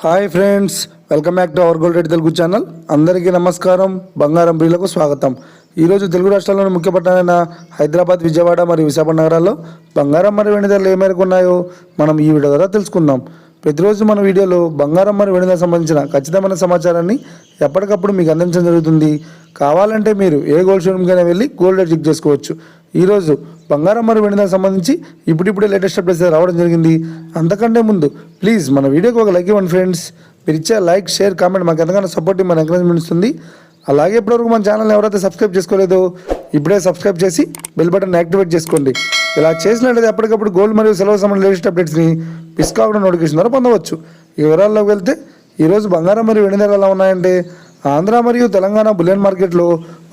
Hi friends, welcome back to our gold rate Telugu channel. అందరికీ నమస్కారం. బంగారం ప్రియులకు స్వాగతం. ఈరోజు తెలుగు రాష్ట్రాల్లోని ముఖ్య పట్టణాలైన హైదరాబాద్, విజయవాడ మరియు విశాఖపట్నం నగరాల్లో బంగారం మరియు వెండి ధరలు ఏ మేరకు ఉన్నాయో మనం ఈ వీడియో ద్వారా తెలుసుకుందాం. ప్రతిరోజు మన వీడియోలో బంగారం మరియు వెండి ధరకు సంబంధించిన ఖచ్చితమైన సమాచారాన్ని ఎప్పటికప్పుడు మీకు అందించడం జరుగుతుంది. కావాలంటే మీరు ఏ గోల్డ్ షోరూమ్కైనా వెళ్ళి గోల్డ్ రేట్ చెక్ చేసుకోవచ్చు. ఈరోజు బంగారం మరియు వెండి ధరకు సంబంధించి ఇప్పుడిప్పుడే లేటెస్ట్ అప్డేట్స్ రావడం జరిగింది. అంతకంటే ముందు ప్లీజ్ మన వీడియోకి ఒక లైక్ ఇవ్వండి ఫ్రెండ్స్. మీరు ఇచ్చే లైక్, షేర్, కామెంట్ మాకు ఎంతగానో సపోర్ట్, మన ఎంకరేజ్మెంట్ ఇస్తుంది. అలాగే ఇప్పటివరకు మన ఛానల్ని ఎవరైతే సబ్స్క్రైబ్ చేసుకోలేదో ఇప్పుడే సబ్స్క్రైబ్ చేసి బెల్ బటన్ యాక్టివేట్ చేసుకోండి. ఇలా చేసినట్లయితే ఎప్పటికప్పుడు గోల్డ్ మరియు సిల్వర్ సంబంధించిన లేటెస్ట్ అప్డేట్స్ని మిస్ కాకుండా నోటిఫికేషన్ ద్వారా పొందవచ్చు. ఈ వివరాల్లోకి వెళ్తే ఈరోజు బంగారం మరియు వెండి ధరలు ఎలా ఉన్నాయంటే, ఆంధ్ర మరియు తెలంగాణ బులియన్ మార్కెట్లో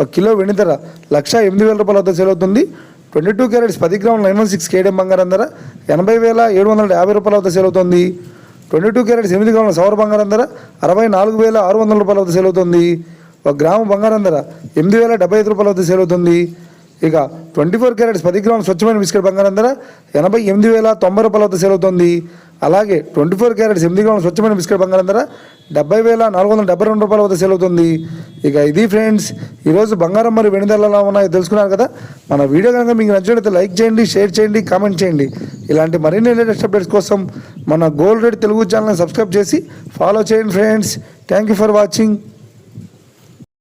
1 కిలో వెండి ధర 1,08,000 రూపాయల వద్ద సేల్ అవుతుంది. 22 క్యారెట్స్ 10 గ్రాముల 916 కేడిఎం బంగారం ధర 80,750 రూపాయల వద్ద సేల్ అవుతుంది. 22 క్యారెట్స్ 8 గ్రాముల సవర బంగారం ధర 64,600 రూపాయల వద్ద సేల్ అవుతుంది. 1 గ్రాము బంగారం ధర 8,075 రూపాయల వద్ద సేల్ అవుతుంది. ఇక 24 క్యారెట్స్ 10 గ్రాముల స్వచ్ఛమైన బిస్కెట్ బంగారం ధర 88,090 రూపాయల వద్ద సేల్ అవుతుంది. అలాగే 24 క్యారెట్స్ 8 గ్రాముల స్వచ్ఛమైన బిస్కెట్ బంగారం ధర 70,472 రూపాయల వద్ద సేల్ అవుతుంది. ఇక ఇది ఫ్రెండ్స్, ఈరోజు బంగారం మరియు వెండి ధరలు ఎలా ఉన్నాయో తెలుసుకున్నారు కదా. మన వీడియో కనుక మీకు నచ్చినట్లయితే లైక్ చేయండి, షేర్ చేయండి, కామెంట్ చేయండి. ఇలాంటి మరిన్ని లేటెస్ట్ అప్డేట్స్ కోసం మన గోల్డ్ రేట్ తెలుగు ఛానల్ని సబ్స్క్రైబ్ చేసి ఫాలో చేయండి friends. Thank you for watching.